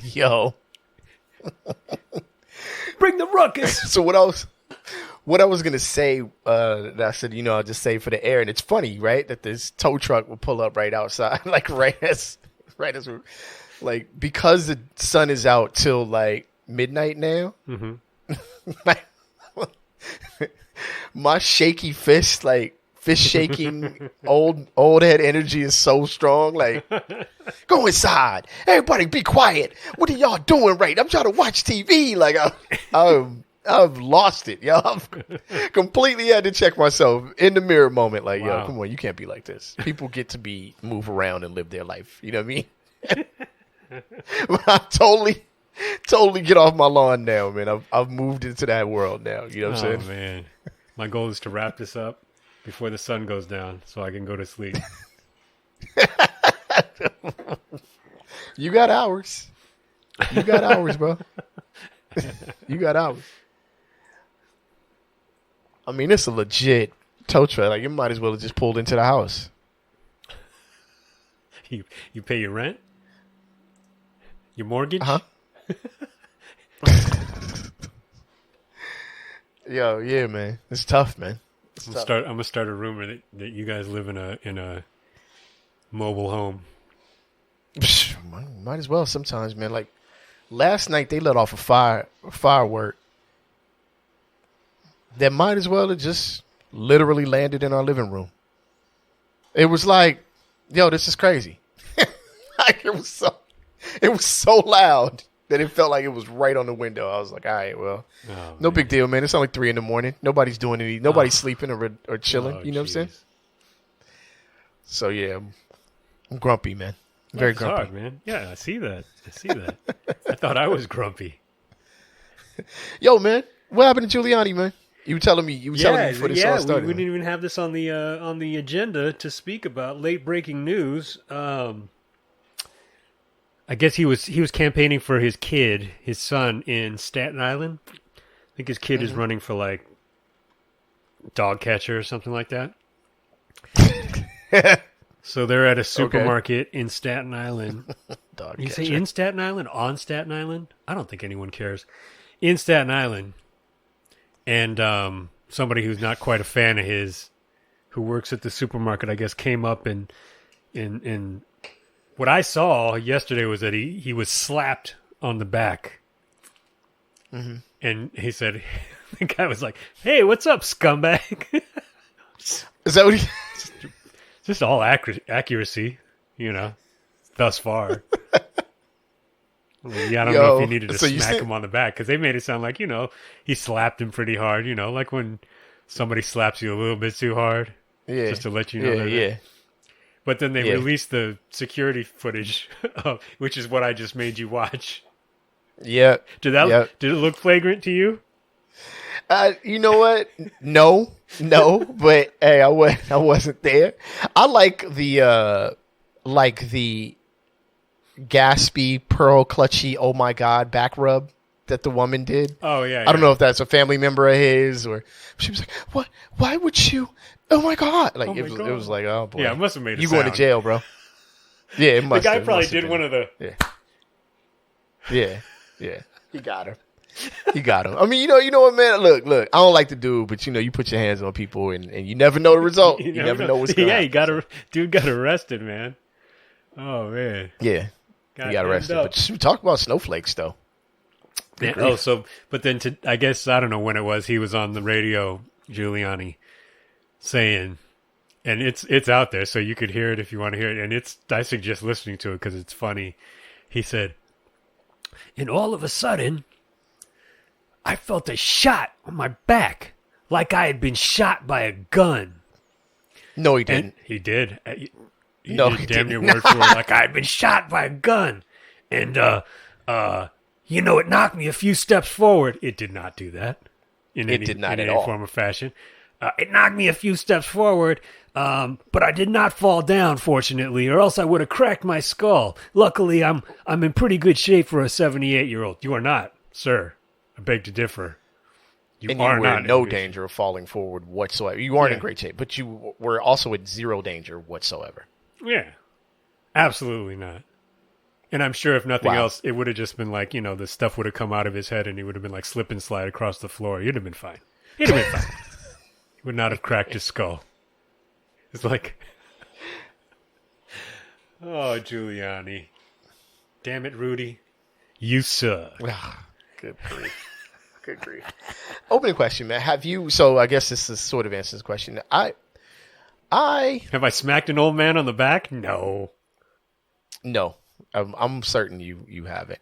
Yo. Bring the ruckus. So what I was gonna say, that I said, I'll just say for the air, and it's funny, right, that this tow truck will pull up right outside, like right as we're, like, because the sun is out till like midnight now. Mm-hmm. my shaky fist, like fist shaking, old head energy is so strong. Like, go inside, everybody, be quiet. What are y'all doing? Right, I'm trying to watch TV. Like, I've lost it, yo. I've completely had to check myself in the mirror moment. Like, wow. Yo, come on, you can't be like this. People get to move around and live their life. You know what I mean? But I totally get off my lawn now, man. I've moved into that world now. You know what I'm saying? Oh, man. My goal is to wrap this up before the sun goes down so I can go to sleep. You got hours. You got hours, bro. You got hours. I mean, it's a legit tow truck. Like, you might as well have just pulled into the house. You pay your rent? Your mortgage? Uh-huh. Yo, yeah, man. It's tough, man. I'm gonna start a rumor that you guys live in a mobile home. Might as well sometimes, man. Like, last night they let off a firework that might as well have just literally landed in our living room. It was like, yo, this is crazy. Like, it was so loud that it felt like it was right on the window. I was like, all right, well, no big deal, man. It's only 3 a.m. Nobody's doing anything. Nobody's sleeping or chilling. You know what I'm saying? So yeah, I'm grumpy, man. Very grumpy, hard, man. Yeah, I see that. I thought I was grumpy. Yo, man, what happened to Giuliani, man? You were telling me before this all started. We didn't even have this on the agenda to speak about. Late breaking news. I guess he was campaigning for his son in Staten Island. I think his kid is running for like dog catcher or something like that. So they're at a supermarket in Staten Island. Dog you catcher. say in Staten Island? On Staten Island? I don't think anyone cares. In Staten Island. And somebody who's not quite a fan of his, who works at the supermarket, I guess, came up and what I saw yesterday was that he was slapped on the back. Mm-hmm. And he said, the guy was like, "Hey, what's up, scumbag?" Is that what he... Just all accuracy, thus far. Yeah, I don't know if he needed to smack him on the back, because they made it sound like, he slapped him pretty hard, like when somebody slaps you a little bit too hard, just to let you know. Yeah. But then they released the security footage, which is what I just made you watch. Yeah. Did it look flagrant to you? You know what? No, but hey, I wasn't there. I like the gaspy, pearl clutchy, oh my God, back rub that the woman did. Oh yeah. I don't know if that's a family member of his, or she was like, "What? Why would you? Oh my God!" Like it was like, oh boy. Yeah, it must have made you going to jail, bro. Yeah, it must. The guy probably did one of the. Yeah. He got her. I mean, you know what, man? Look. I don't like to do, but you put your hands on people, and you never know the result. you never know what's going to happen. Dude got arrested, man. Oh man. Yeah. He got arrested. But talk about snowflakes, though. Yeah, but then I guess, I don't know when it was, he was on the radio, Giuliani, saying, and it's out there, so you could hear it if you want to hear it, and I suggest listening to it because it's funny. He said, "And all of a sudden, I felt a shot on my back, like I had been shot by a gun." No, he didn't. And he did. He did damn near word for word, like I had been shot by a gun. And, it knocked me a few steps forward. It did not do that in any form or fashion. It knocked me a few steps forward, but I did not fall down, fortunately, or else I would have cracked my skull. Luckily, I'm in pretty good shape for a 78-year-old. You are not, sir. I beg to differ. You were in no danger of falling forward whatsoever. You weren't in great shape, but you were also at zero danger whatsoever. Yeah, absolutely not. And I'm sure if nothing else, it would have just been like, the stuff would have come out of his head and he would have been like slip and slide across the floor. He'd have been fine. He would not have cracked his skull. It's like, oh, Giuliani. Damn it, Rudy. You suck. Good grief. Good grief. Opening question, man. Have you, so I guess this is sort of answers the question. Have I smacked an old man on the back? No. No. I'm certain you haven't.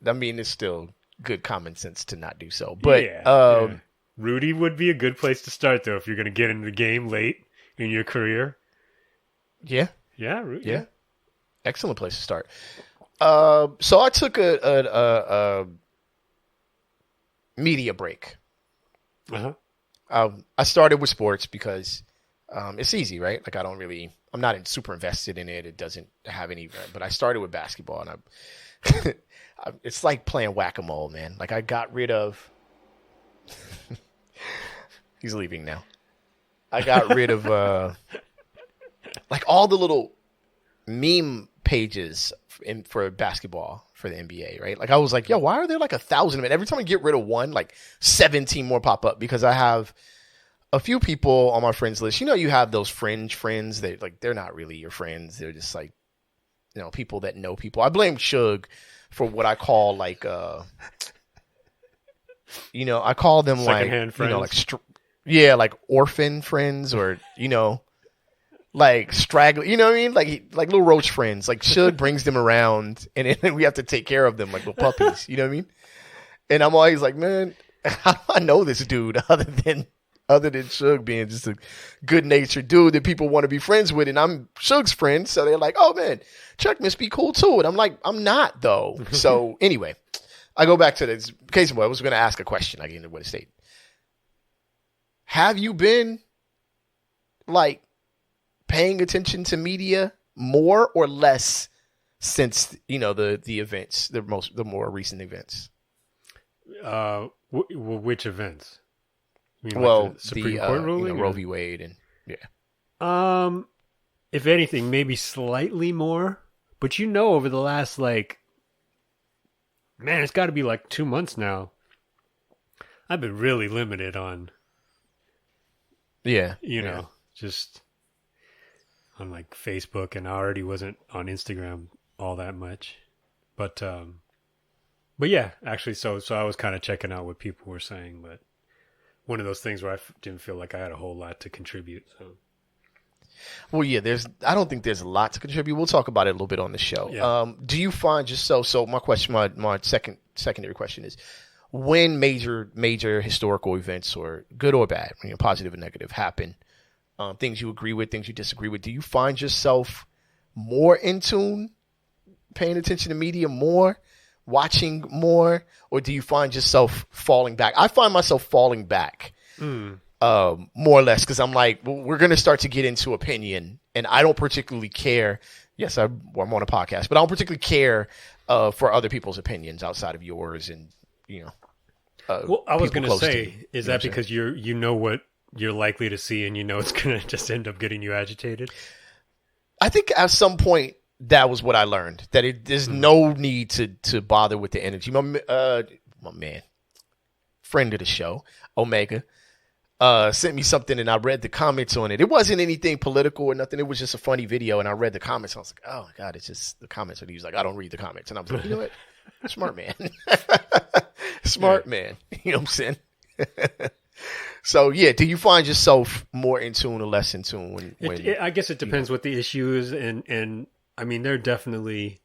I mean, it's still good common sense to not do so. But yeah. Rudy would be a good place to start, though, if you're going to get into the game late in your career. Yeah. Yeah, Rudy. Yeah. Excellent place to start. So I took a media break. I started with sports because it's easy, right? Like I'm not super invested in it. It doesn't have any, but I started with basketball, and it's like playing whack-a-mole, man. Like I got rid of. He's leaving now. I got rid of like all the little meme pages for basketball for the NBA, right? Like I was like, yo, why are there like 1,000 of it? Every time I get rid of one, like 17 more pop up because I have a few people on my friends list. You have those fringe friends that like they're not really your friends. They're just like, people that know people. I blame Suge for what I call like I call them second-hand like friends. Like orphan friends or like straggler, you know what I mean? Like little roach friends. Like Suge brings them around, and then we have to take care of them like little puppies. You know what I mean? And I'm always like, man, how do I know this dude other than Suge being just a good natured dude that people want to be friends with, and I'm Suge's friend, so they're like, oh man, Chuck must be cool too, and I'm like, I'm not though. So anyway, I go back to this case. I was going to ask a question. I get into what state. Have you been like paying attention to media more or less since the events, the more recent events? Which events? Like the Supreme Court ruling, Roe v. Wade, and yeah. If anything, maybe slightly more. But over the last it's got to be like 2 months now. I've been really limited on. Just on like Facebook, and I already wasn't on Instagram all that much, but yeah, actually, so I was kind of checking out what people were saying, but one of those things where I didn't feel like I had a whole lot to contribute. So, well, yeah, I don't think there's a lot to contribute. We'll talk about it a little bit on the show. Yeah. Do you find so my question, my secondary question is, when major historical events, or good or bad, positive or negative, happen, things you agree with, things you disagree with, do you find yourself more in tune, paying attention to media more, watching more, or do you find yourself falling back? I find myself falling back more or less, because I'm like, well, we're going to start to get into opinion, and I don't particularly care. Yes, I'm on a podcast, but I don't particularly care for other people's opinions outside of yours, and well, I was going to say, is that because you know what you're likely to see, and it's going to just end up getting you agitated? I think at some point that was what I learned, that there's no need to bother with the energy. My man, friend of the show, Omega, sent me something, and I read the comments on it. It wasn't anything political or nothing. It was just a funny video, and I read the comments. I was like, oh my God, it's just the comments. And he was like, I don't read the comments. And I was like, you know what? Smart man. Smart man. You know what I'm saying? So, yeah, do you find yourself more in tune or less in tune? I guess it depends what the issue is. And I mean, they're definitely,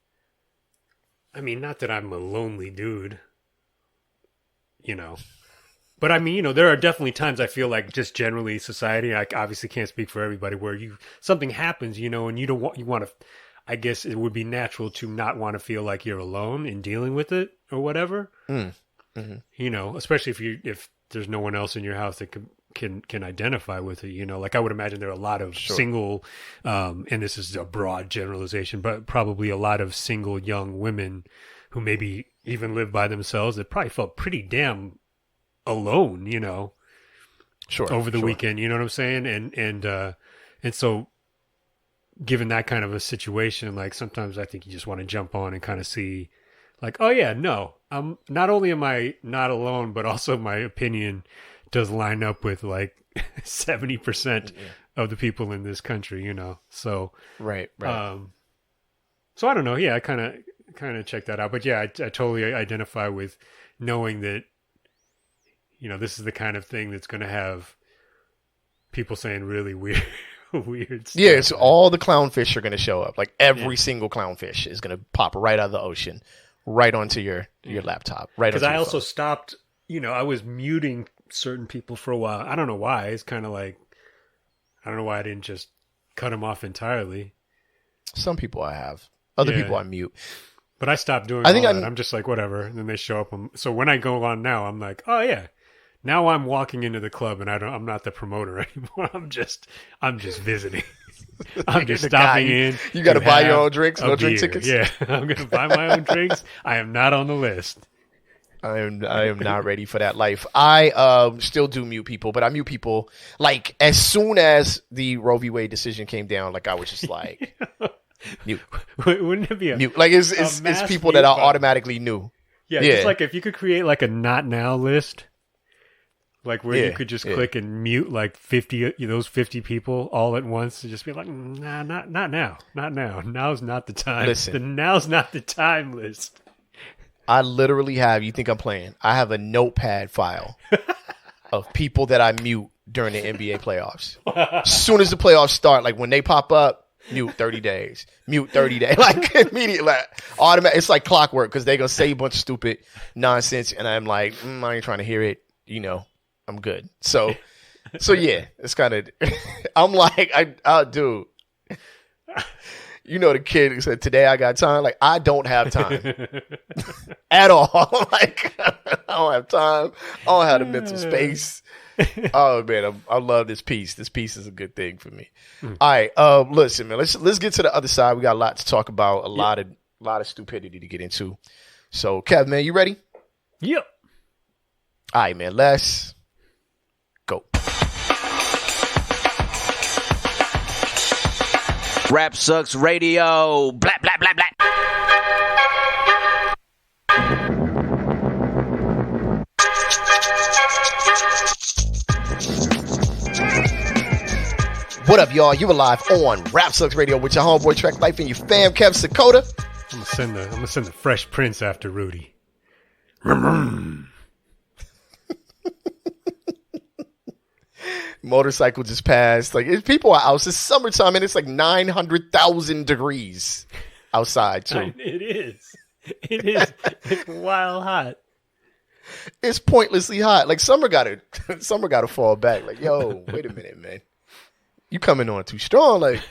not that I'm a lonely dude, but I mean, there are definitely times I feel like just generally society, I obviously can't speak for everybody, where something happens, and you want to, I guess it would be natural to not want to feel like you're alone in dealing with it or whatever. Mm-hmm. Especially if there's no one else in your house that can identify with it. Like I would imagine there are a lot of single, and this is a broad generalization, but probably a lot of single young women who maybe even live by themselves that probably felt pretty damn alone, over the weekend. You know what I'm saying? And so given that kind of a situation, like sometimes I think you just want to jump on and kind of see, like, oh yeah, no, not only am I not alone, but also my opinion does line up with like 70% of the people in this country, you know. So right. So I don't know. Yeah, I kind of check that out, but yeah, I totally identify with knowing that, you know, this is the kind of thing that's going to have people saying really weird. Weird stuff. Yeah, so all the clownfish are going to show up. Like every single clownfish is going to pop right out of the ocean, right onto your laptop. Right. Because I also stopped, you know, I was muting certain people for a while. I don't know why. It's kind of like, I don't know why I didn't just cut them off entirely. Some people I have. Other people I mute. But I stopped doing all that. I'm just like, whatever. And then they show up. So when I go on now, I'm like, oh yeah. Now I'm walking into the club and I'm not the promoter anymore. I'm just visiting. I'm just stopping in. You got to buy your own drinks, no drink tickets. Yeah, I'm going to buy my own drinks. I am not on the list. I am not ready for that life. I still do mute people, but I mute people like as soon as the Roe v. Wade decision came down. Like I was just like mute. Wouldn't it be mute? Like it's people that I automatically knew. Yeah, just like if you could create like a not now list. Like where you could just click and mute like 50 those 50 people all at once and just be like, nah, not now. Not now. Now's not the time. Listen. Now's not the time list. I literally have, you think I'm playing, I have a notepad file of people that I mute during the NBA playoffs. As soon as the playoffs start, like when they pop up, mute 30 days. Mute 30 days. Like immediately, like, automatic. It's like clockwork because they're going to say a bunch of stupid nonsense and I'm like, I ain't trying to hear it, you know. I'm good. So yeah, it's kind of, I'm like, dude, you know, the kid who said, today I got time. Like, I don't have time at all. Like, I don't have time. I don't have the mental space. Oh man, I love this piece. This piece is a good thing for me. All right. Listen, man, let's get to the other side. We got a lot to talk about, a lot of stupidity to get into. So Kev, man, you ready? Yep. All right, man, let's go. Rap Sucks Radio. Blah, blah, blah, blah. What up, y'all? You alive on Rap Sucks Radio with your homeboy Track Life and your fam, Kev Sakota. I'm gonna send the Fresh Prince after Rudy. Motorcycle just passed. Like people are out. It's summertime and it's like 900,000 degrees outside too. It is. It's wild hot. It's pointlessly hot. Like summer got to fall back. Like, yo, wait a minute, man. You coming on too strong. Like,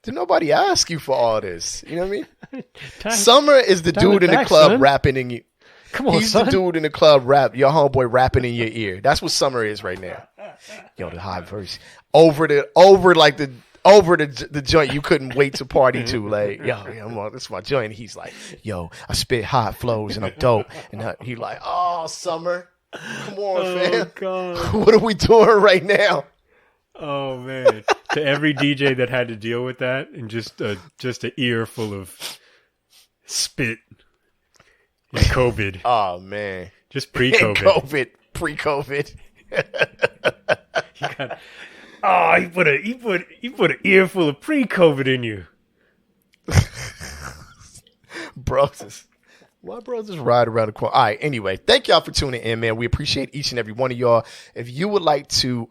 did nobody ask you for all this? You know what I mean? Summer is the dude in the club son. Rapping in you. Come on, He's son. the dude in the club your homeboy rapping in your ear. That's what summer is right now. Yo, the high verse. Over the joint you couldn't wait to party to. Like, yo, this is my joint. And he's like, yo, I spit hot flows and I'm dope. And he like, oh, summer. Come on, fam. God. What are we doing right now? Oh man! To every DJ that had to deal with that, and just an ear full of spit and COVID. Oh man! Just pre-COVID. Pre-COVID. He put an ear full of pre-COVID in you. Why bros just ride around the corner? All right, anyway, thank y'all for tuning in, man. We appreciate each and every one of y'all. If you would like to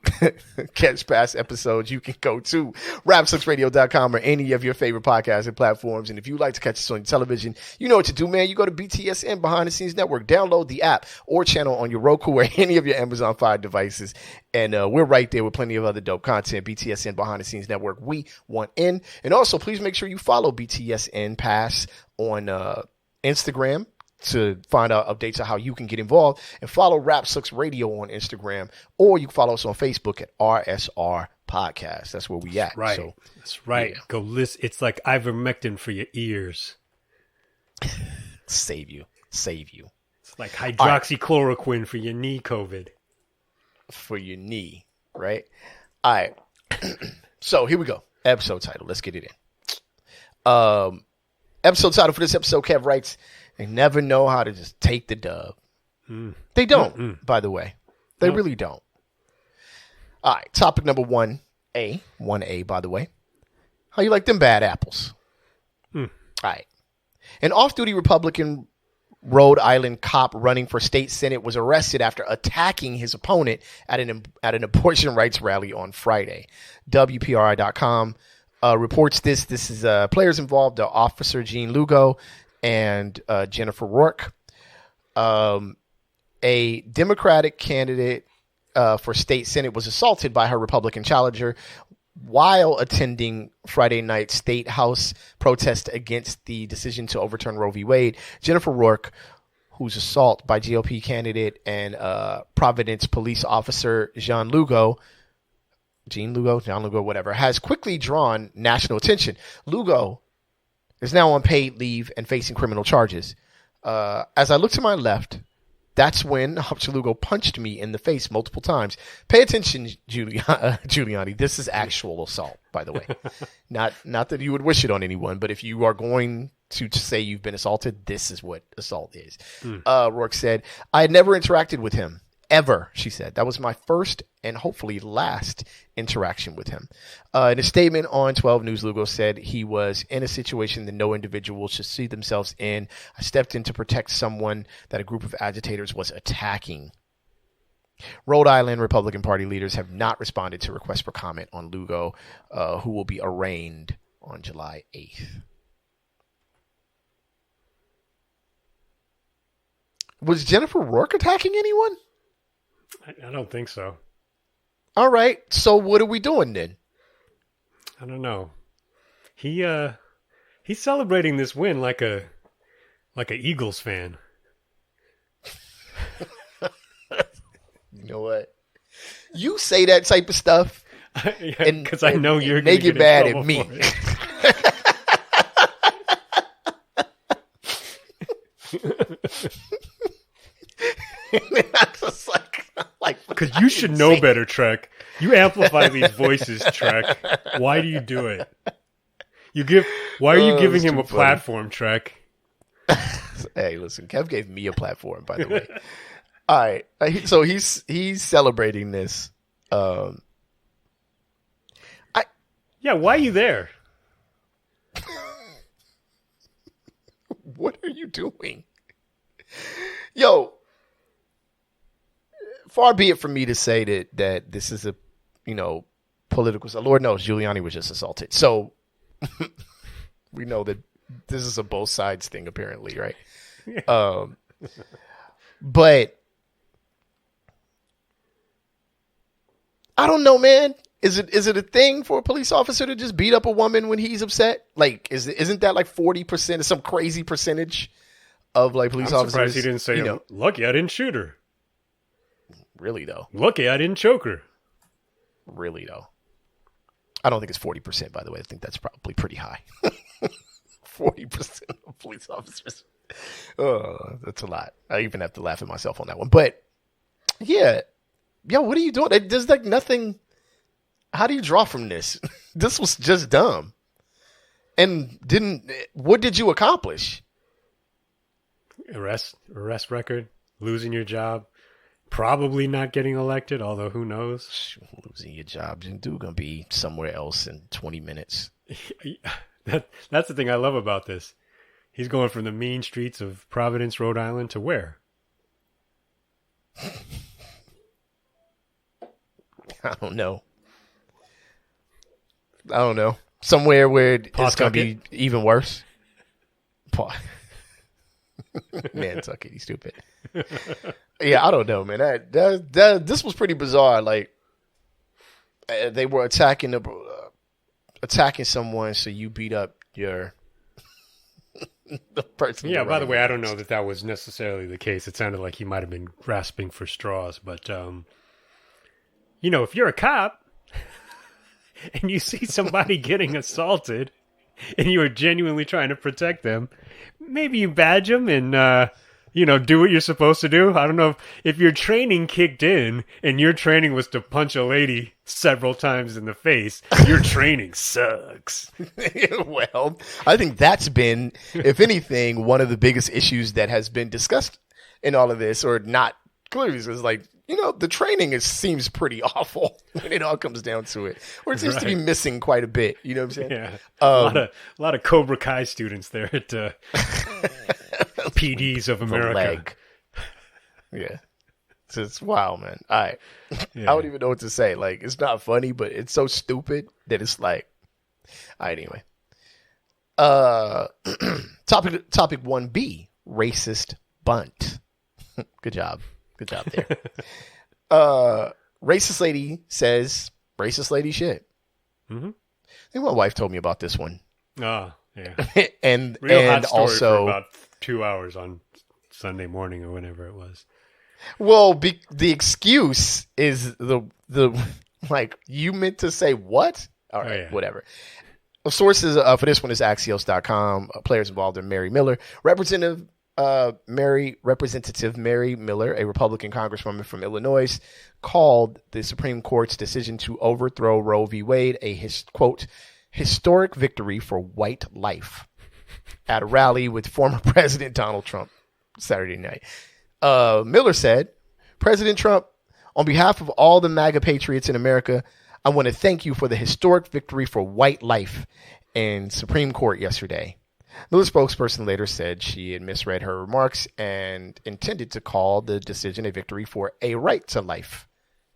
catch past episodes, you can go to rapsucksradio.com or any of your favorite podcasting platforms. And if you'd like to catch us on television, you know what to do, man. You go to BTSN Behind the Scenes Network, download the app or channel on your Roku or any of your Amazon Fire devices. And we're right there with plenty of other dope content. BTSN Behind the Scenes Network, we want in. And also, please make sure you follow BTSN Pass on Instagram to find out updates on how you can get involved, and follow Rap Sucks Radio on Instagram, or you can follow us on Facebook at RSR Podcast. That's where we at. Right. So, that's right. Yeah. Go listen. It's like ivermectin for your ears. Save you. It's like hydroxychloroquine for your knee COVID. For your knee, right? All right. So here we go. Episode title. Let's get it in. Episode title for this episode, Kev writes, they never know how to just take the dub. They don't, by the way. They really don't. All right, topic number 1A. 1A, by the way. How you like them bad apples? All right. An off-duty Republican Rhode Island cop running for state senate was arrested after attacking his opponent at an abortion rights rally on Friday. WPRI.com reports this. This is players involved, Officer Gene Lugo and Jennifer Rourke. A Democratic candidate for state senate was assaulted by her Republican challenger while attending Friday night state house protest against the decision to overturn Roe v. Wade. Jennifer Rourke, whose assault by GOP candidate and Providence police officer Jean Lugo, whatever, has quickly drawn national attention. Lugo is now on paid leave and facing criminal charges. As I look to my left, that's when Officer Lugo punched me in the face multiple times. Pay attention, Giuliani. This is actual assault, by the way. Not that you would wish it on anyone, but if you are going to say you've been assaulted, this is what assault is. Rourke said, I had never interacted with him. Ever, she said. That was my first and hopefully last interaction with him. In a statement on 12 News, Lugo said he was in a situation that no individual should see themselves in. I stepped in to protect someone that a group of agitators was attacking. Rhode Island Republican Party leaders have not responded to requests for comment on Lugo, who will be arraigned on July 8th. Was Jennifer Rourke attacking anyone? I don't think so. All right. So what are we doing then? I don't know. He's celebrating this win like a Eagles fan. You know what? You say that type of stuff, because I know you're going to get mad at me. Because you should know better, Trek. You amplify these voices, Trek. Why do you do it? Why are you giving him a platform, Trek? Hey, listen, Kev gave me a platform, by the way. All right, so he's celebrating this. Yeah, why are you there? What are you doing? Yo, far be it from me to say that this is a, political. Lord knows Giuliani was just assaulted. So we know that this is a both sides thing, apparently, right? Yeah. But I don't know, man. Is it a thing for a police officer to just beat up a woman when he's upset? Like, isn't that like 40% or some crazy percentage of like police officers? I'm surprised he didn't say, lucky I didn't shoot her. Really, though? Lucky I didn't choke her. Really, though? I don't think it's 40%, by the way. I think that's probably pretty high. 40% of police officers. Oh, that's a lot. I even have to laugh at myself on that one. But, yeah. Yo, what are you doing? There's like nothing. How do you draw from this? This was just dumb. And what did you accomplish? Arrest record, losing your job, probably not getting elected, although who knows? Losing your job, you're going to be somewhere else in 20 minutes. That's the thing I love about this. He's going from the mean streets of Providence, Rhode Island to where? I don't know. Somewhere where it's going to be even worse. Nantucket, you stupid. Yeah, I don't know, man. This was pretty bizarre. Like, they were attacking someone, so you beat up the person. Yeah, by the way, I don't know that was necessarily the case. It sounded like he might have been grasping for straws. But, if you're a cop and you see somebody getting assaulted and you are genuinely trying to protect them, maybe you badge them and, do what you're supposed to do. I don't know if your training kicked in and your training was to punch a lady several times in the face, your training sucks. Well, I think that's been, if anything, one of the biggest issues that has been discussed in all of this, or not clearly, is like, the training seems pretty awful when it all comes down to it, or it seems to be missing quite a bit. You know what I'm saying? Yeah, a lot of Cobra Kai students there at PDs of America. Yeah, it's wild, man. All right, I don't even know what to say. Like, it's not funny, but it's so stupid that it's like, all right. Anyway, topic 1B: racist bunt. Good job there. Racist lady says racist lady shit. Mm-hmm. I think my wife told me about this one. Oh, yeah. and Real hot story also for about 2 hours on Sunday morning or whenever it was. Well, the excuse is the like, you meant to say what? All right, whatever. Sources for this one is Axios.com. Players involved are Mary Miller, Representative Mary Miller, a Republican congresswoman from Illinois, called the Supreme Court's decision to overthrow Roe v. Wade a quote historic victory for white life at a rally with former President Donald Trump Saturday night. Miller said, "President Trump, on behalf of all the MAGA patriots in America, I want to thank you for the historic victory for white life in Supreme Court yesterday." Miller's spokesperson later said she had misread her remarks and intended to call the decision a victory for a right to life.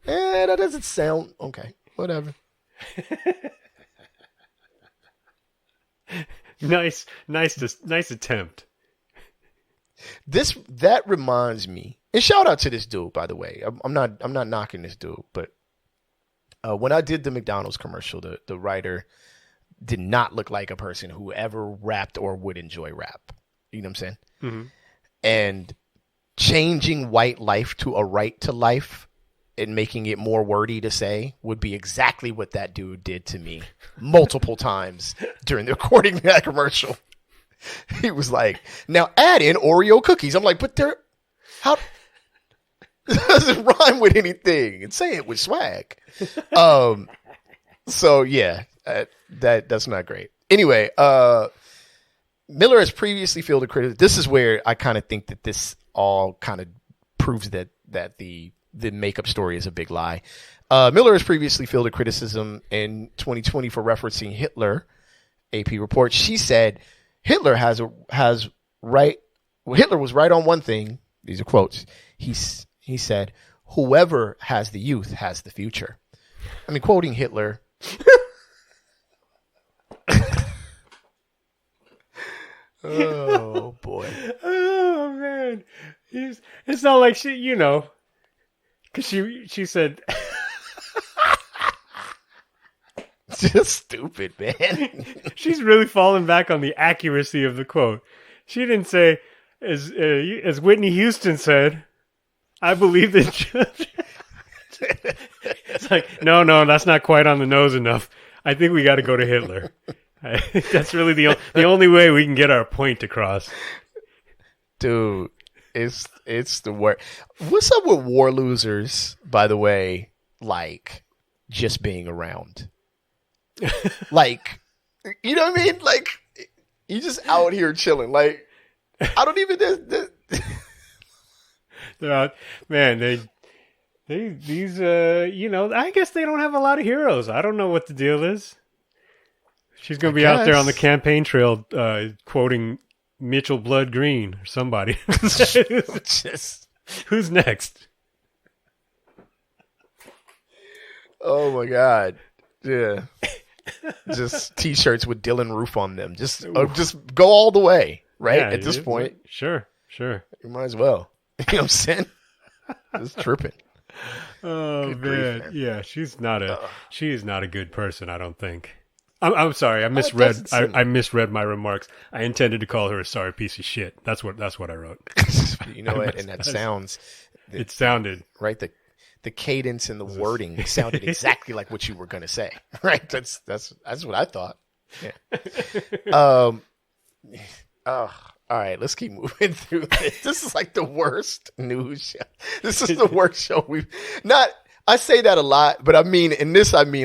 That doesn't sound okay. Whatever. Nice attempt. That reminds me, and shout out to this dude, by the way. I'm not knocking this dude, but when I did the McDonald's commercial, the writer did not look like a person who ever rapped or would enjoy rap. You know what I'm saying? Mm-hmm. And changing white life to a right to life and making it more wordy to say would be exactly what that dude did to me multiple times during the recording of that commercial. He was like, "Now add in Oreo cookies." I'm like, but how doesn't rhyme with anything, and say it with swag. So yeah, that's not great. Anyway, Miller has previously fielded criticism. This is where I kind of think that this all kind of proves that the makeup story is a big lie. Miller has previously fielded criticism in 2020 for referencing Hitler. AP reports. She said Hitler was right on one thing. These are quotes. He said, "Whoever has the youth has the future." I mean, quoting Hitler. Oh boy. Oh man. It's not like she, because she said. Just stupid, man. She's really falling back on the accuracy of the quote. She didn't say, as Whitney Houston said, "I believe that." It's like, no, that's not quite on the nose enough. I think we got to go to Hitler. That's really the only way we can get our point across. Dude, it's the worst. What's up with war losers, by the way, like, just being around? Like, you know what I mean? Like, you just out here chilling. Like, I don't even... They're out, man, these I guess they don't have a lot of heroes. I don't know what the deal is. She's going to be out there on the campaign trail quoting Mitchell Blood Green or somebody. Who's next? Oh my God. Yeah. Just t-shirts with Dylan Roof on them. Just go all the way, right? Yeah, at this point. Sure. You might as well. You know what I'm saying? Just tripping. Oh, good man. Grief, yeah, she is not a good person, I don't think. I'm sorry. I misread my remarks. I intended to call her a sorry piece of shit. That's what I wrote. You know what? And that sounds. It sounded right. The cadence and the wording sounded exactly like what you were going to say. Right. That's what I thought. Yeah. All right, let's keep moving through this. This is like the worst news show. This is the worst show we've not. I say that a lot, but I mean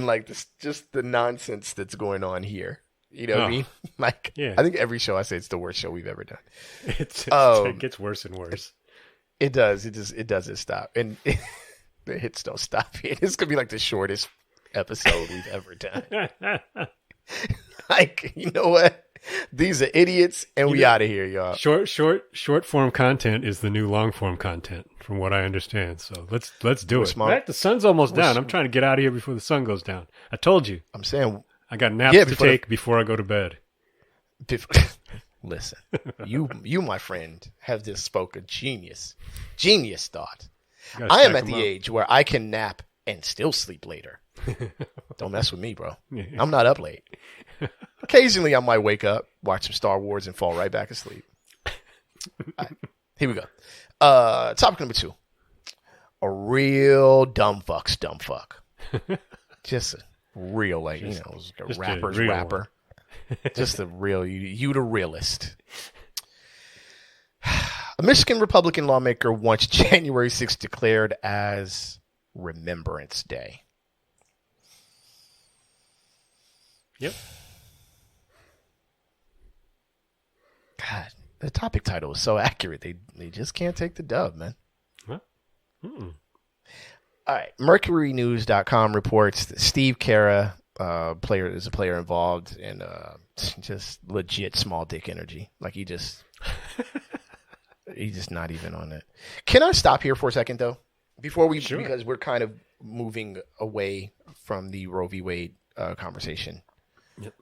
like this, just the nonsense that's going on here. You know what I mean? Like, I think every show I say it's the worst show we've ever done. It gets worse and worse. It does. It doesn't stop, and the hits don't stop here. This could be like the shortest episode we've ever done. Like, you know what? These are idiots, and we out of here, y'all. Short form content is the new long form content, from what I understand. So let's do it. Right? The sun's almost down. I'm trying to get out of here before the sun goes down. I told you. I'm saying I got naps to take before I go to bed. Listen, you, my friend, have just spoke a genius thought. I am at the age where I can nap and still sleep later. Don't mess with me, bro. I'm not up late. Occasionally, I might wake up, watch some Star Wars, and fall right back asleep. All right, here we go. Topic number 2. A real dumb fuck. Just a real, like, a rapper's rapper. Just a real, you the realist. A Michigan Republican lawmaker wants January 6th declared as Remembrance Day. Yep. God, the topic title is so accurate. They just can't take the dub, man. Huh? All right. MercuryNews.com reports that Steve Carra, is a player involved in just legit small dick energy. Like he's just not even on it. Can I stop here for a second though? Before we, sure. Because we're kind of moving away from the Roe v. Wade conversation. Yep.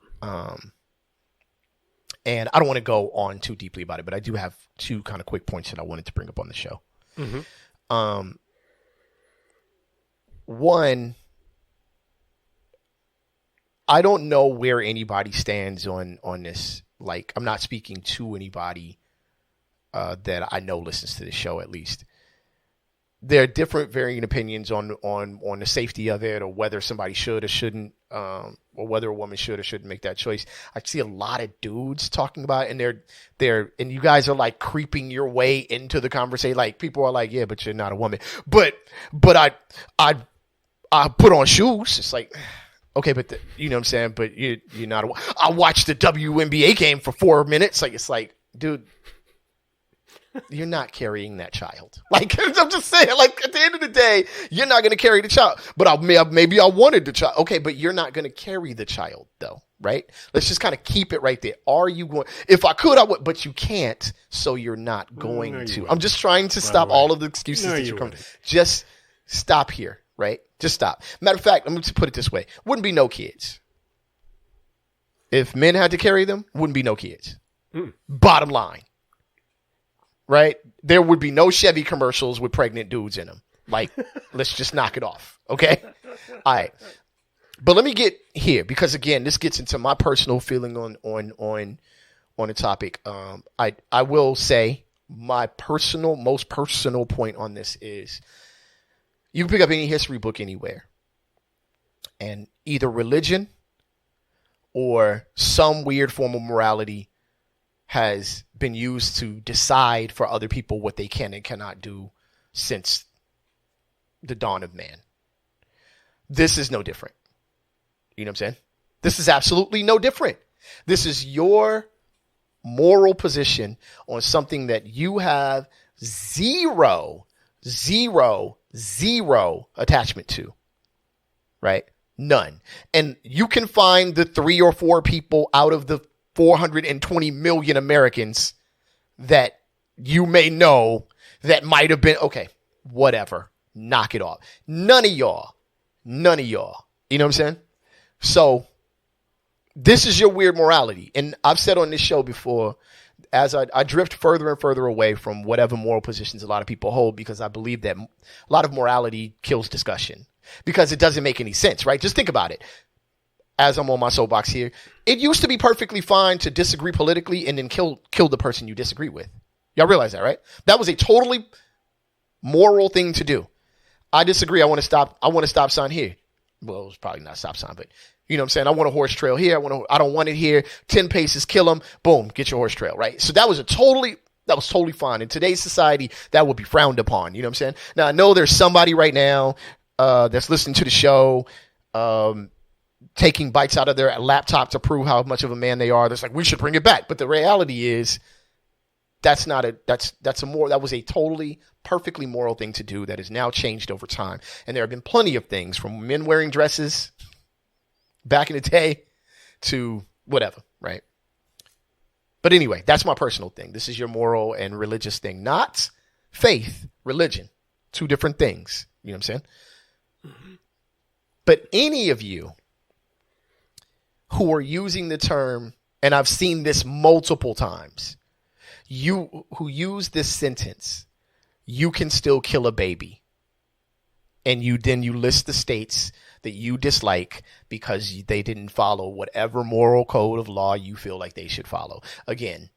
And I don't want to go on too deeply about it, but I do have 2 kind of quick points that I wanted to bring up on the show. Mm-hmm. One, I don't know where anybody stands on this. Like, I'm not speaking to anybody that I know listens to the show, at least. There are different varying opinions on the safety of it, or whether somebody should or shouldn't, or whether a woman should or shouldn't make that choice. I see a lot of dudes talking about it, and and you guys are like creeping your way into the conversation. Like, people are like, yeah, but you're not a woman. But I put on shoes. It's like, okay, but you know what I'm saying? But you're not a, I watched the WNBA game for 4 minutes. Like, it's like, dude, you're not carrying that child. Like, I'm just saying, like, at the end of the day, you're not going to carry the child. But maybe I wanted the child. Okay, but you're not going to carry the child, though, right? Let's just kind of keep it right there. Are you going? If I could, I would, but you can't, so you're not going to. I'm just trying to stop all of the excuses that you're coming. Just stop here, right? Just stop. Matter of fact, I'm going to put it this way. Wouldn't be no kids. If men had to carry them, wouldn't be no kids. Bottom line. Right? There would be no Chevy commercials with pregnant dudes in them. Like, let's just knock it off. Okay? All right. But let me get here, because again, this gets into my personal feeling on the topic. I will say my most personal point on this is, you can pick up any history book anywhere, and either religion or some weird form of morality has been used to decide for other people what they can and cannot do since the dawn of man. This is no different. You know what I'm saying? This is absolutely no different. This is your moral position on something that you have zero attachment to, right? None. And you can find the 3 or 4 people out of the 420 million Americans that you may know that might have been, okay, whatever, knock it off. None of y'all. You know what I'm saying? So this is your weird morality. And I've said on this show before, as I drift further and further away from whatever moral positions a lot of people hold, because I believe that a lot of morality kills discussion, because it doesn't make any sense, right? Just think about it. As I'm on my soapbox here, it used to be perfectly fine to disagree politically and then kill the person you disagree with. Y'all realize that, right? That was a totally moral thing to do. I disagree. I want to stop sign here. well, it's probably not a stop sign, but you know what I'm saying? I want a horse trail here. I don't want it here. 10 paces, kill them. Boom, get your horse trail, right? So that was totally fine. In today's society, that would be frowned upon. You know what I'm saying? Now, I know there's somebody right now that's listening to the show, taking bites out of their laptop to prove how much of a man they are. That's like, we should bring it back. But the reality is, that was a totally perfectly moral thing to do that has now changed over time. And there have been plenty of things, from men wearing dresses back in the day to whatever, right? But anyway, that's my personal thing. This is your moral and religious thing, not faith, religion. Two different things. You know what I'm saying? Mm-hmm. But any of you who are using the term, and I've seen this multiple times, you who use this sentence, you can still kill a baby. And you list the states that you dislike because they didn't follow whatever moral code of law you feel like they should follow. Again,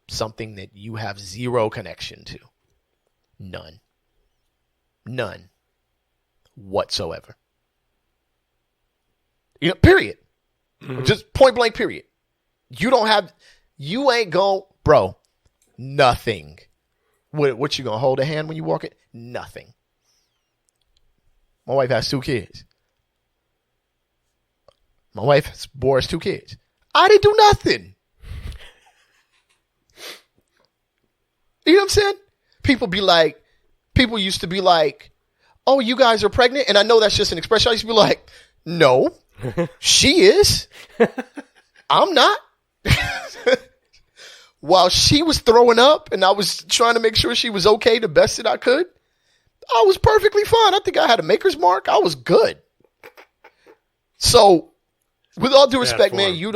something that you have zero connection to. None whatsoever. You know, period. Mm-hmm. Just point blank, period. You ain't going, bro, nothing. What you gonna hold a hand when you walk it? Nothing. My wife has 2 kids. My wife bore us 2 kids. I didn't do nothing. You know what I'm saying? People used to be like, oh, you guys are pregnant? And I know that's just an expression. I used to be like, no, she is. I'm not. While she was throwing up and I was trying to make sure she was okay the best that I could, I was perfectly fine. I think I had a maker's mark. I was good. So, with all due respect, man, you're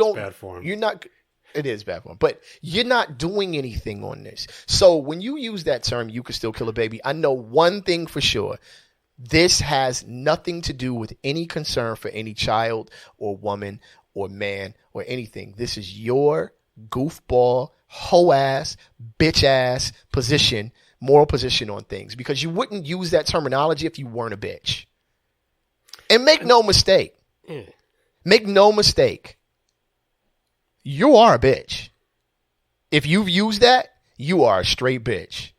not, it is bad form, but you're not doing anything on this. So, when you use that term, you can still kill a baby. I know one thing for sure. This has nothing to do with any concern for any child or woman or man or anything. This is your goofball, hoe ass, bitch ass position, moral position on things, because you wouldn't use that terminology if you weren't a bitch. And make no mistake. Make no mistake. You are a bitch. If you've used that, you are a straight bitch.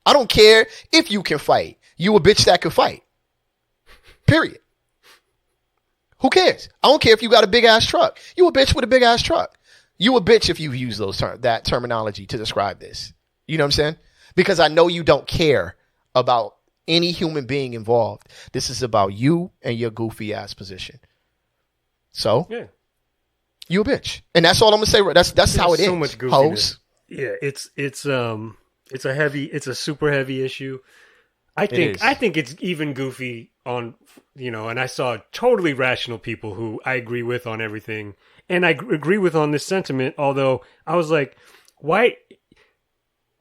I don't care if you can fight. You a bitch that can fight. Period. Who cares? I don't care if you got a big ass truck. You a bitch with a big ass truck. You a bitch if you use that terminology to describe this. You know what I'm saying? Because I know you don't care about any human being involved. This is about you and your goofy ass position. So, yeah, you a bitch, and that's all I'm gonna say. That's how it is. So much goofiness. Hoes. Yeah, it's a super heavy issue. I think it's even goofy on, and I saw totally rational people who I agree with on everything, and I agree with on this sentiment. Although I was like, why?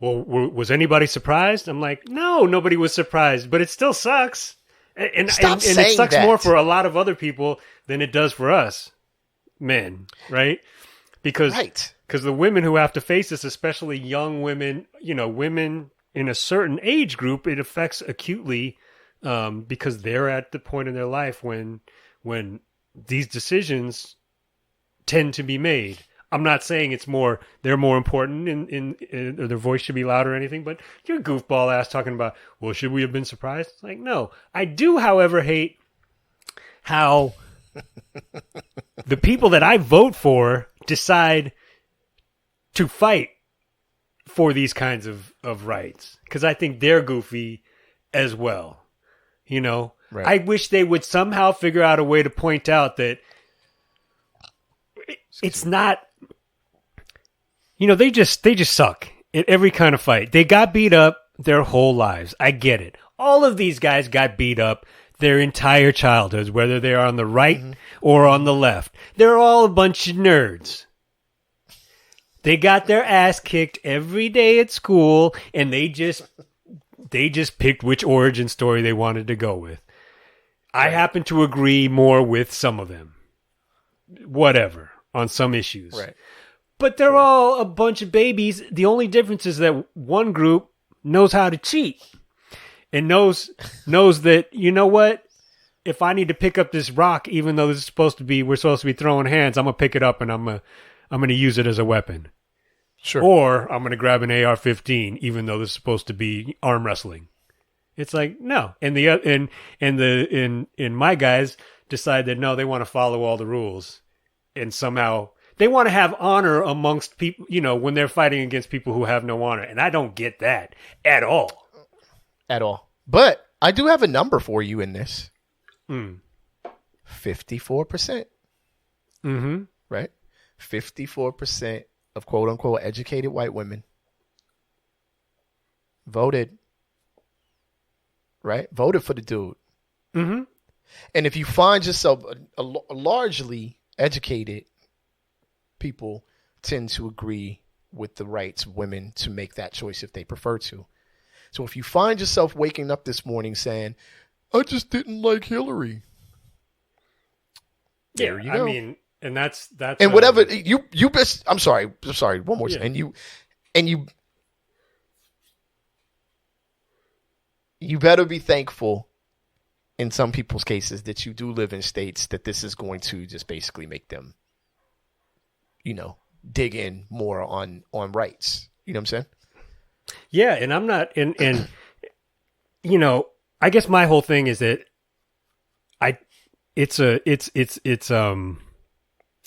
Well, was anybody surprised? I'm like, no, nobody was surprised, but it still sucks. And it sucks more for a lot of other people than it does for us men, right? Because the women who have to face this, especially young women, women in a certain age group, it affects acutely because they're at the point in their life when these decisions tend to be made. I'm not saying they're more important in or their voice should be louder or anything, but your goofball ass talking about, well, should we have been surprised? It's like, no. I do, however, hate how the people that I vote for decide to fight for these kinds of rights, because I think they're goofy as well. Right. I wish they would somehow figure out a way to point out that it's not, they just suck at every kind of fight. They got beat up their whole lives. I get it. All of these guys got beat up their entire childhoods, whether they're on the right or on the left. They're all a bunch of nerds. They got their ass kicked every day at school, and they just picked which origin story they wanted to go with. I happen to agree more with some of them. Whatever, on some issues. Right. But they're all a bunch of babies. The only difference is that one group knows how to cheat and knows that, you know what? if I need to pick up this rock, even though we're supposed to be throwing hands, I'm gonna pick it up and I'm gonna use it as a weapon. Sure. Or I'm gonna grab an AR-15, even though this is supposed to be arm wrestling. It's like no, and my guys decide that no, they want to follow all the rules, and somehow they want to have honor amongst people. When they're fighting against people who have no honor, and I don't get that at all. At all. But I do have a number for you in this. 54%. Mm-hmm. Right? 54% of quote unquote educated white women voted. Right? Voted for the dude. Mm-hmm. And if you find yourself a largely educated people tend to agree with the rights of women to make that choice if they prefer to. So if you find yourself waking up this morning saying, I just didn't like Hillary. There you go. I mean, and that's and whatever you best. I'm sorry. One more time. And you better be thankful in some people's cases that you do live in states that this is going to just basically make them, dig in more on rights. You know what I'm saying? Yeah, and I'm not, and I guess my whole thing is that it's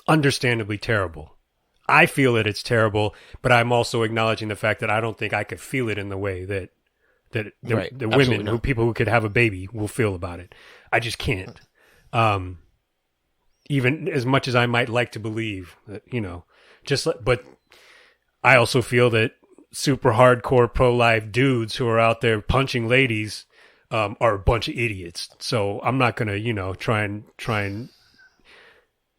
understandably terrible. I feel that it's terrible, but I'm also acknowledging the fact that I don't think I could feel it in the way that the women, people who could have a baby will feel about it. I just can't. Even as much as I might like to believe that, but I also feel that super hardcore pro-life dudes who are out there punching ladies are a bunch of idiots. So I'm not going to, try and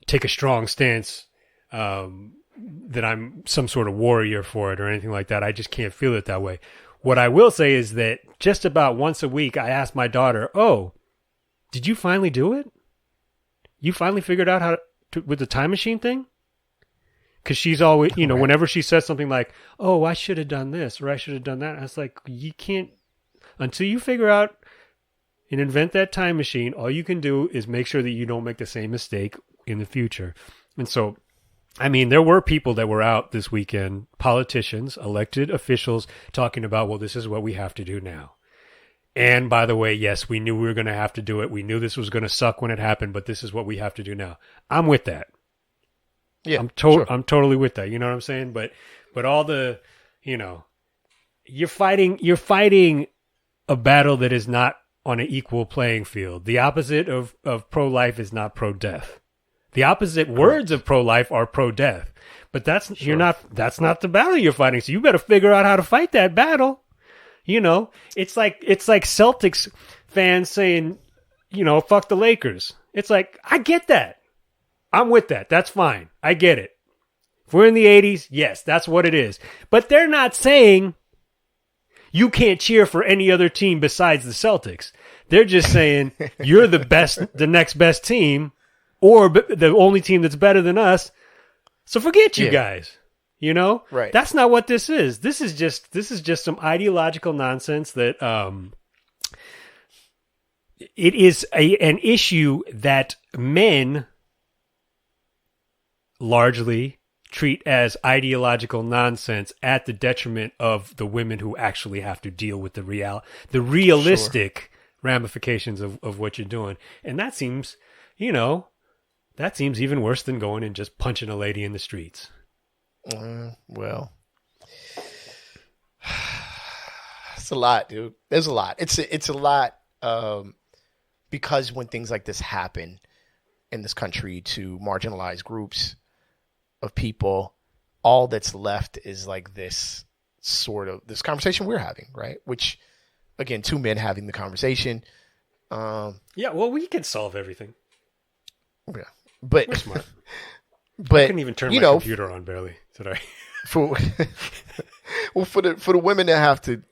take a strong stance that I'm some sort of warrior for it or anything like that. I just can't feel it that way. What I will say is that just about once a week, I ask my daughter, oh, did you finally do it? You finally figured out how to with the time machine thing? Because she's always, whenever she says something like, oh, I should have done this or I should have done that. I was like, you can't, until you figure out and invent that time machine, all you can do is make sure that you don't make the same mistake in the future. And so, I mean, there were people that were out this weekend, politicians, elected officials, talking about, well, this is what we have to do now. And by the way, yes, we knew we were going to have to do it. We knew this was going to suck when it happened, but this is what we have to do now. I'm with that. Yeah, I'm sure. I'm totally with that. You know what I'm saying? But all the, you're fighting a battle that is not on an equal playing field. The opposite of pro-life is not pro-death. The opposite words of pro-life are pro-death. But that's not the battle you're fighting. So you better figure out how to fight that battle. It's like Celtics fans saying, fuck the Lakers. It's like, I get that. I'm with that. That's fine. I get it. If we're in the 80s, yes, that's what it is. But they're not saying you can't cheer for any other team besides the Celtics. They're just saying you're the next best team, or the only team that's better than us. So forget you guys. Right. That's not what this is. This is just some ideological nonsense that it is an issue that men largely treat as ideological nonsense at the detriment of the women who actually have to deal with the realistic ramifications of what you're doing. And that seems even worse than going and just punching a lady in the streets. Well, it's a lot, dude. There's a lot. It's a lot because when things like this happen in this country to marginalized groups of people, all that's left is like this conversation we're having, right? Which, again, two men having the conversation. Yeah, well, we can solve everything. Yeah, but we're smart. But I couldn't even turn my computer on barely today. For the women that have to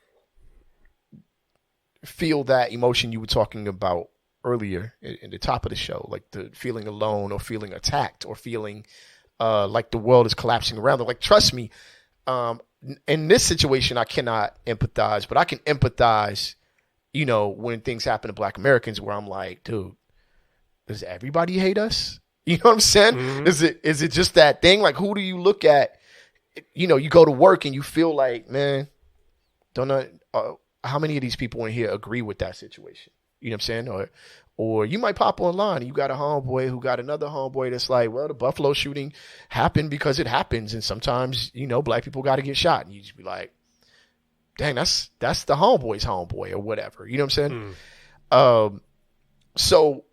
feel that emotion you were talking about earlier in the top of the show, like the feeling alone or feeling attacked or feeling like the world is collapsing around them. Like, trust me, in this situation, I cannot empathize, but I can empathize, when things happen to Black Americans where I'm like, dude, does everybody hate us? You know what I'm saying? Mm-hmm. Is it just that thing? Like, who do you look at? You know, you go to work and you feel like, man, don't know how many of these people in here agree with that situation? You know what I'm saying? Or you might pop online and you got a homeboy who got another homeboy that's like, well, the Buffalo shooting happened because it happens. And sometimes, you know, black people got to get shot. And you just be like, dang, that's the homeboy's homeboy or whatever. You know what I'm saying? So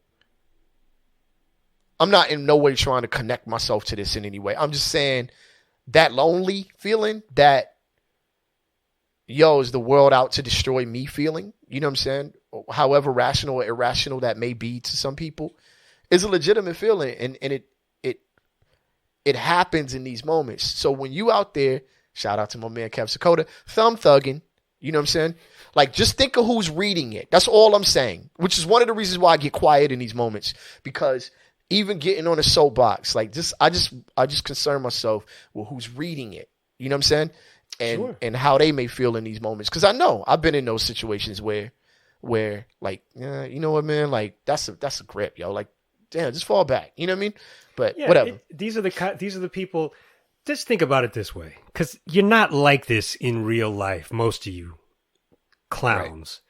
I'm not in no way trying to connect myself to this in any way. I'm just saying that lonely feeling, that, yo, is the world out to destroy me feeling, you know what I'm saying? However rational or irrational that may be to some people, is a legitimate feeling. And it happens in these moments. So when you out there, shout out to my man Kev Sakota, thumb thugging, you know what I'm saying? Like, just think of who's reading it. That's all I'm saying, which is one of the reasons why I get quiet in these moments, because even getting on a soapbox, like, I just concern myself with who's reading it. You know what I'm saying? And how they may feel in these moments. Because I know I've been in those situations where like, you know what, man? Like, that's a grip, yo. Like, damn, just fall back. You know what I mean? But yeah, whatever. These are the people. Just think about it this way, because you're not like this in real life. Most of you clowns.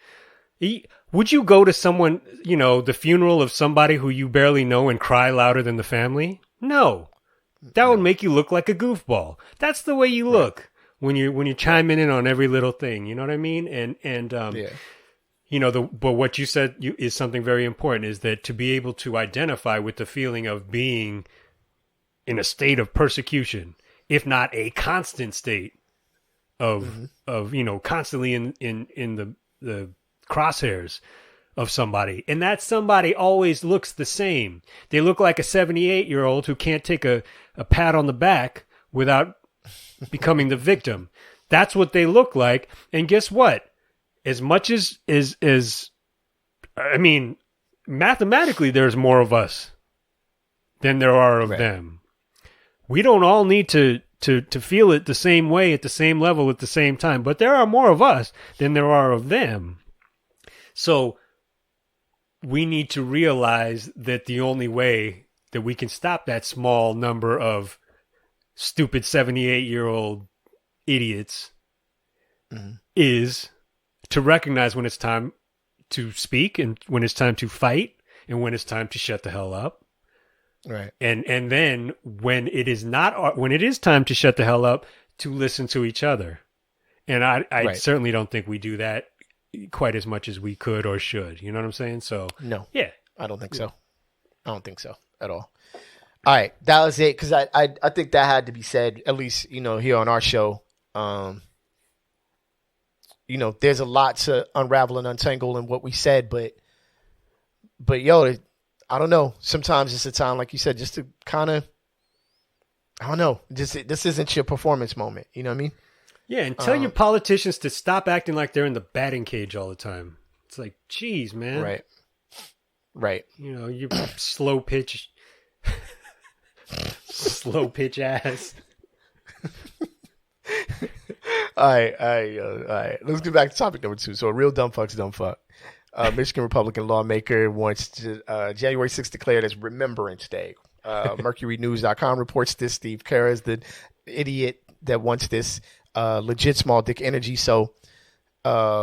Right. Would you go to someone, you know, the funeral of somebody who you barely know and cry louder than the family? No. That would make you look like a goofball. That's the way you look when you're chiming in on every little thing. You know what I mean? And you know, but what you said is something very important, is that to be able to identify with the feeling of being in a state of persecution, if not a constant state of you know, constantly in the crosshairs of somebody, and that somebody always looks the same. They look like a 78-year-old who can't take a pat on the back without becoming the victim. That's what they look like. And guess what? As much as I mean, mathematically, there's more of us than there are of them. We don't all need to feel it the same way at the same level at the same time, but there are more of us than there are of them. So we need to realize that the only way that we can stop that small number of stupid 78-year-old idiots is to recognize when it's time to speak, and when it's time to fight, and when it's time to shut the hell up. Right. And then when it is time to shut the hell up, to listen to each other. And I certainly don't think we do that quite as much as we could or should. You know what I'm saying? So no. Yeah. I don't think so. I don't think so at all. All right. That was it. Cause I think that had to be said, at least, you know, here on our show. You know, there's a lot to unravel and untangle in what we said, but yo, I don't know. Sometimes it's a time, like you said, just to kind of, I don't know. This isn't your performance moment. You know what I mean? Yeah, and tell your politicians to stop acting like they're in the batting cage all the time. It's like, geez, man. Right. You know, you slow pitch ass. All right. Let's get back to topic number 2. So a real dumb fuck's dumb fuck. Michigan Republican lawmaker wants to, January 6th declared as Remembrance Day. MercuryNews.com reports this. Steve Carra is the idiot that wants this. Legit small dick energy. So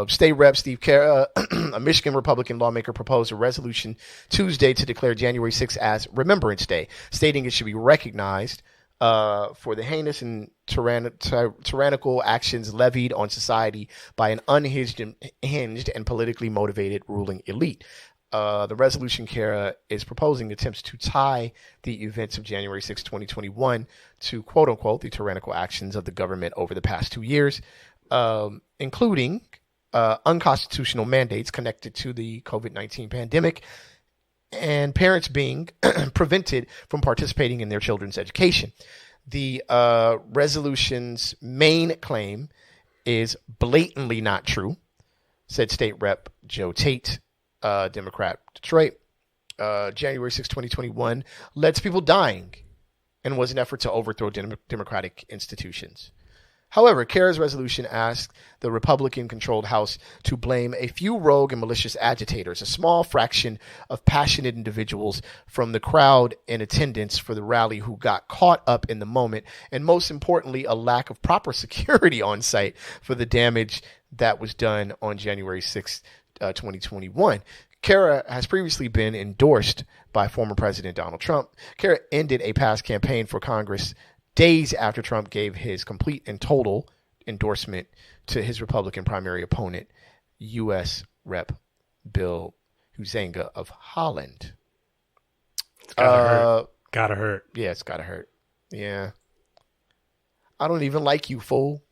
State Rep Steve Carra, a Michigan Republican lawmaker, proposed a resolution Tuesday to declare January 6th as Remembrance Day, stating it should be recognized for the heinous and tyrannical actions levied on society by an unhinged and politically motivated ruling elite. The resolution Carra is proposing attempts to tie the events of January 6, 2021 to, quote unquote, the tyrannical actions of the government over the past 2 years, including unconstitutional mandates connected to the COVID-19 pandemic and parents being prevented from participating in their children's education. The resolution's main claim is blatantly not true, said State Rep Joe Tate, Democrat, Detroit. January 6, 2021 led to people dying and was an effort to overthrow democratic institutions. However, Kara's resolution asked the Republican-controlled House to blame a few rogue and malicious agitators, a small fraction of passionate individuals from the crowd in attendance for the rally who got caught up in the moment, and most importantly, a lack of proper security on site for the damage that was done on January 6, 2021. Kara has previously been endorsed by former President Donald Trump. Kara ended a past campaign for Congress days after Trump gave his complete and total endorsement to his Republican primary opponent, U.S. Rep. Bill Huizenga of Holland. It's gotta hurt. Gotta hurt. Yeah, it's gotta hurt. Yeah. I don't even like you, fool.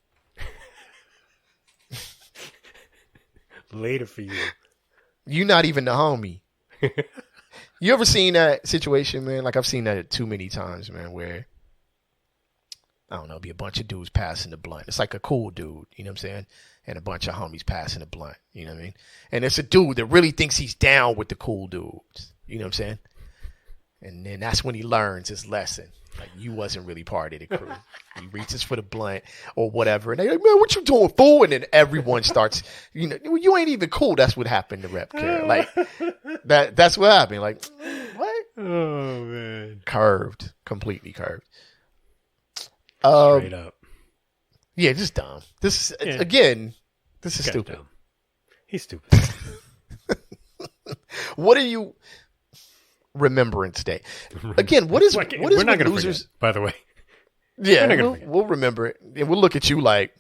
Later for you. You're not even the homie. You ever seen that situation, man? Like, I've seen that too many times, man, where I don't know, be a bunch of dudes passing the blunt. It's like a cool dude, you know what I'm saying? And a bunch of homies passing the blunt, you know what I mean? And it's a dude that really thinks he's down with the cool dudes, you know what I'm saying? And then that's when he learns his lesson. Like, you wasn't really part of the crew. He reaches for the blunt or whatever. And they're like, man, what you doing, fool? And then everyone starts, you know, you ain't even cool. That's what happened to Rep Kara. Like, that's what happened. Like, what? Oh, man. Curved. Completely curved. Straight up. Yeah, just dumb. This is stupid. Dumb. He's stupid. What are you Remembrance Day? Again, what is we're what not gonna losers? Forget, by the way. Yeah, we'll remember it, and we'll look at you like,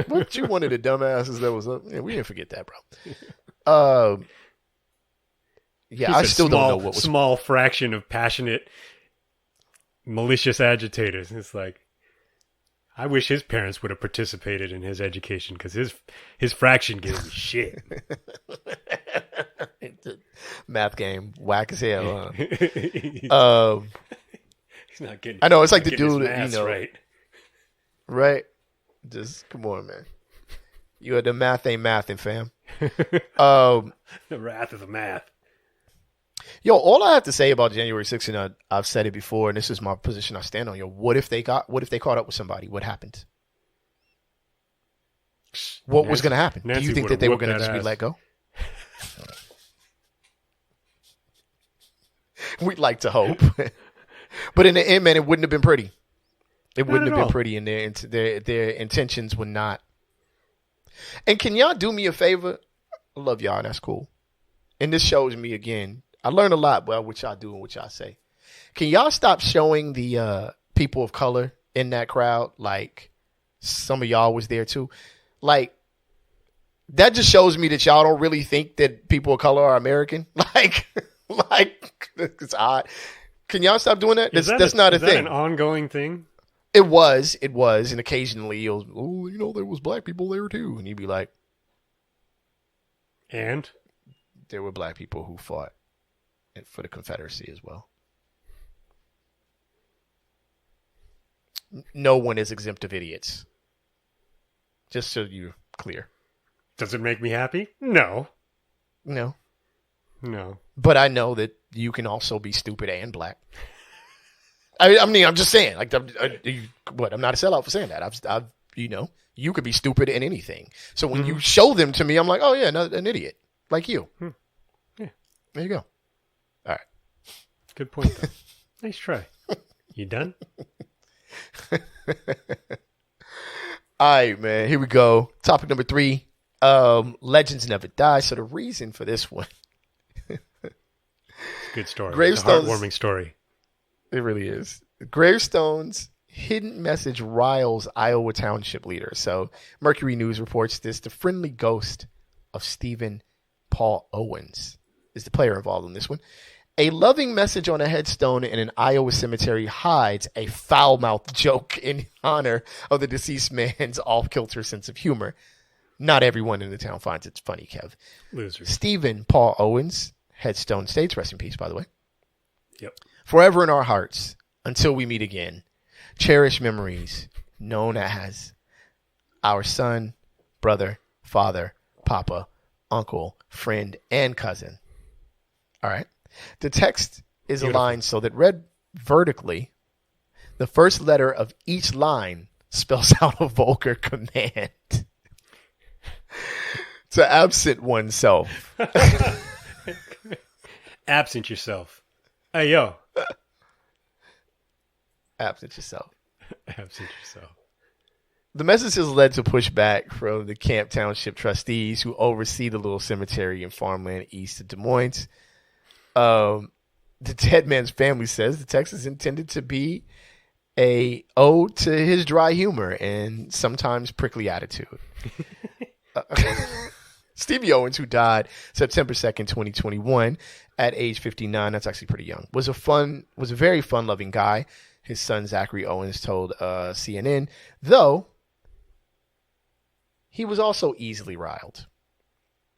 what, you one of the dumbasses that was up? Yeah, we didn't forget that, bro. Yeah, I still don't know what was small fraction of passionate, malicious agitators. It's like, I wish his parents would have participated in his education, because his fraction gave me shit. Math game, whack as hell. Huh? He's not getting. I know, it's like the dude that, you know, right? Just come on, man. You had the math ain't mathin', fam. The wrath of the math. Yo, all I have to say about January 6th, and I've said it before, and this is my position I stand on. Yo, what if they caught up with somebody? What happened? What was going to happen? Do you think that they were going to just be let go? We'd like to hope. But in the end, man, it wouldn't have been pretty. It wouldn't have been pretty, and their intentions were not. And can y'all do me a favor? I love y'all, and that's cool. And this shows me, again, I learn a lot about what y'all do and what y'all say. Can y'all stop showing the people of color in that crowd like some of y'all was there too? Like, that just shows me that y'all don't really think that people of color are American. Like it's odd. Can y'all stop doing that? That's not a thing. Is that an ongoing thing? It was, and occasionally you'll, there was black people there too, and you'd be like, and there were black people who fought for the Confederacy as well. No one is exempt of idiots. Just so you're clear. Does it make me happy? No. No. But I know that you can also be stupid and black. I mean, I'm just saying. Like, I'm not a sellout for saying that. You could be stupid in anything. So when you show them to me, I'm like, oh yeah, an idiot like you. Yeah. There you go. All right. Good point, though. Nice try. You done? All right, man. Here we go. Topic number 3. Legends never die. So the reason for this one. Good story. It's a heartwarming story. It really is. Gravestone's hidden message riles Iowa Township leader. So Mercury News reports this. The friendly ghost of Stephen Paul Owens is the player involved in this one. A loving message on a headstone in an Iowa cemetery hides a foul-mouthed joke in honor of the deceased man's off-kilter sense of humor. Not everyone in the town finds it funny, Kev. Loser. Stephen Paul Owens, headstone states, rest in peace, by the way. Yep. Forever in our hearts, until we meet again. Cherished memories known as our son, brother, father, papa, uncle, friend, and cousin. All right. The text is aligned so that read vertically, the first letter of each line spells out a vulgar command to absent oneself. Absent yourself. Hey, yo. Absent yourself. Absent yourself. The message has led to pushback from the Camp Township trustees who oversee the little cemetery and farmland east of Des Moines. The dead man's family says the text is intended to be a ode to his dry humor and sometimes prickly attitude. Stevie Owens, who died September 2nd, 2021, at age 59, that's actually pretty young, was a very fun-loving guy. His son, Zachary Owens, told CNN, though he was also easily riled.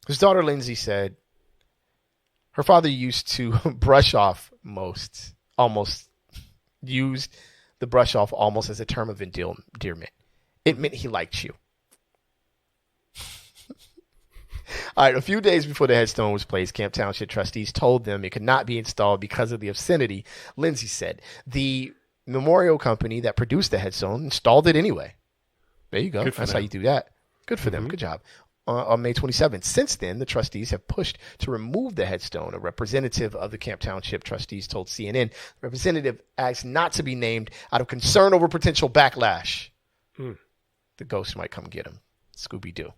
His daughter, Lindsay, said her father used to brush off almost used the brush off almost as a term of endearment. It meant he liked you. All right, a few days before the headstone was placed, Camp Township trustees told them it could not be installed because of the obscenity. Lindsay said the memorial company that produced the headstone installed it anyway. There you go. That's how you do that. Good for them. Good job. On May 27th. Since then, the trustees have pushed to remove the headstone. A representative of the Camp Township trustees told CNN the representative asked not to be named out of concern over potential backlash. The ghost might come get him. Scooby-Doo.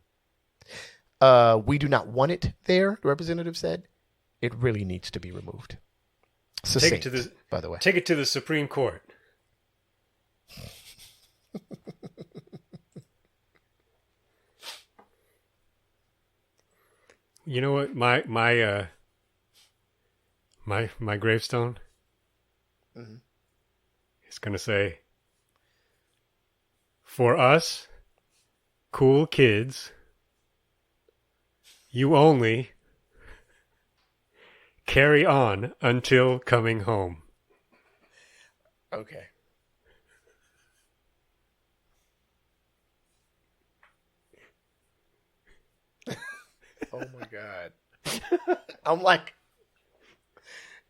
We do not want it there, the representative said. It really needs to be removed. Succinct, by the way. Take it to the Supreme Court. You know what? My gravestone is gonna say, for us, cool kids, you only carry on until coming home. Okay. Oh my God. I'm like,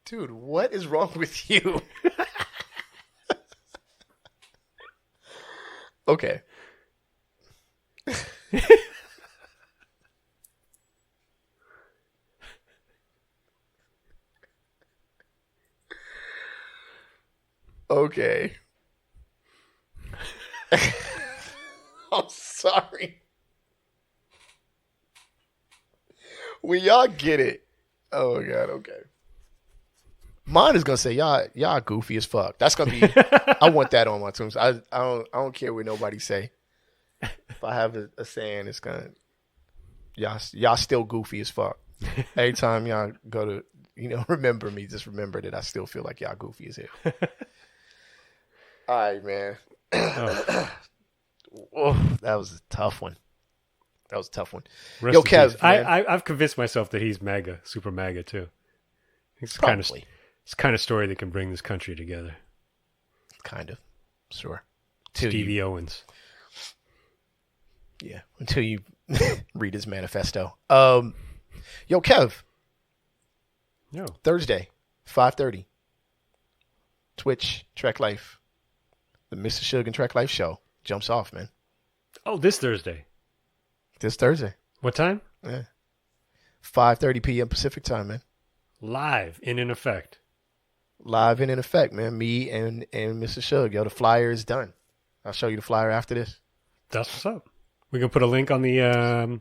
dude, what is wrong with you? Okay. Okay. I'm sorry. Well, y'all get it. Oh my God, okay. Mine is gonna say y'all goofy as fuck. That's gonna be. I want that on my tombstone. I don't care what nobody say. If I have a saying, it's gonna y'all still goofy as fuck. Every time y'all go to remember me, just remember that I still feel like y'all goofy as hell. All right, man. Oh, that was a tough one. Yo, Kev, I've convinced myself that he's MAGA, super MAGA too. It's kind of story that can bring this country together. Kind of, sure. Stevie Owens. Yeah, until you read his manifesto. Yo, Kev. Yo. Thursday, 5:30. Twitch, Trek Life. The Mr. Suge and Trek Life show jumps off, man. Oh, this Thursday. This Thursday. What time? Yeah. 5:30 p.m. Pacific time, man. Live and in effect. Live and in effect, man. Me and Mr. Suge. Yo, the flyer is done. I'll show you the flyer after this. That's what's up. We can put a link on the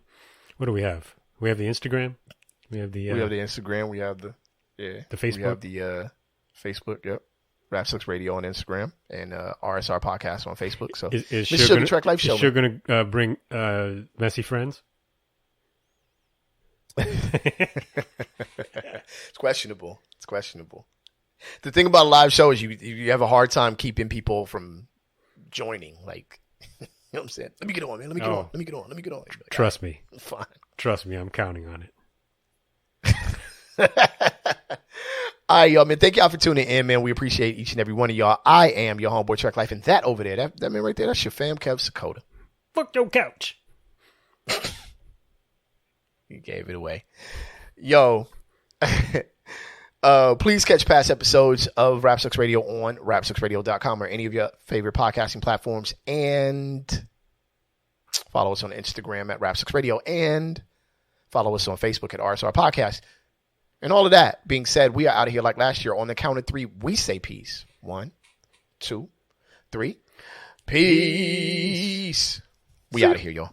what do we have? We have the Instagram. We have the Instagram. We have the Facebook. We have the Facebook. Yep. Rap Sucks Radio on Instagram and RSR Podcast on Facebook. So is Suge Trek Life Show. Is Suge going to bring messy friends? It's questionable. The thing about a live show is you have a hard time keeping people from joining. Like, you know what I'm saying? Let me get on, man. Let me get on. Like, Trust me. Fine. Trust me. I'm counting on it. All right, y'all, man. Thank y'all for tuning in, man. We appreciate each and every one of y'all. I am your homeboy Trek Life, and that over there, that man right there, that's your fam, Kev Sakota. Fuck your couch. You gave it away. Yo, Please catch past episodes of Rap Sucks Radio on rapsucksradio.com or any of your favorite podcasting platforms. And follow us on Instagram at Rap Sucks Radio and follow us on Facebook at RSR Podcast. And all of that being said, we are out of here like last year. On the count of three, we say peace. 1, 2, 3. Peace. We out of here, y'all.